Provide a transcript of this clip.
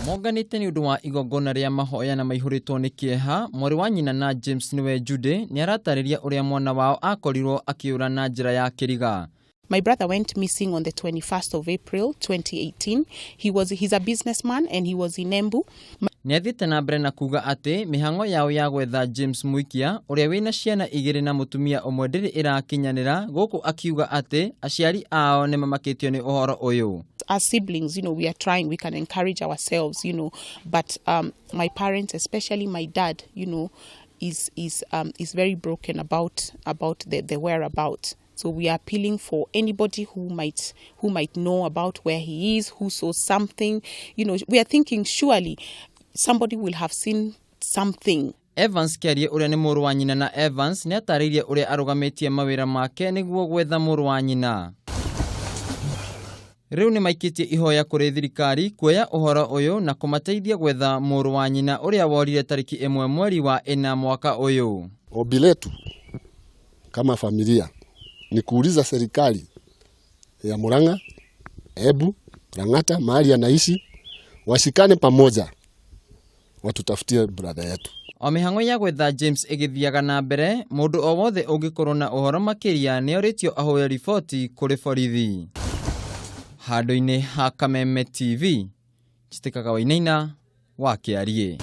Monganite ni undu wa igongona ria Mathioya na maihuritwo ni kieha, mwari wa nyina na James niwe Jude ni aratariria uria mwana wao akorirwo akiura na njira yakiriga. My brother went missing on the 21st of April 2018. He's a businessman and he was in Embu. Ni athite na mbere na kuga ati mihango yao ya gwetha James Muikia uria wina ciana igiri na mutumia umwe ndiri irakinyanira, guku akiuga ati aciari ao ne mamakitio ni uhoro uyu. As siblings, we are trying, we can encourage ourselves, but my parents, especially my dad, is very broken about the whereabouts. So we are appealing for anybody who might know about where he is, who saw something. We are thinking surely somebody will have seen something. Evans Kerie uria ni muru wa nyina na Evans ni ataririe uria arugamitie mawira make niguo gwetha muru wa nyina. Riu ni maikitie ihoya kuri thirikari kuoya uhoro uyu na kumateithia gwetha muru wa nyina uria worire tariki 1 mweri wa 4 mwaka uyu. Ombi letu kama familia ni kuuliza serikali ya Murang'a, Embu, Lang'ata, mahali anaishi, washikane pamoja watutafutie brother yetu. O mihango ya gwetha James igithiaga na mbere, mundu o wothe ungikorwo na uhoro makiria ni oritio ahoya riboti kuri borithi. Handu-ini ha Kameme TV, Chitikaga wa Inaina wa Kiarie.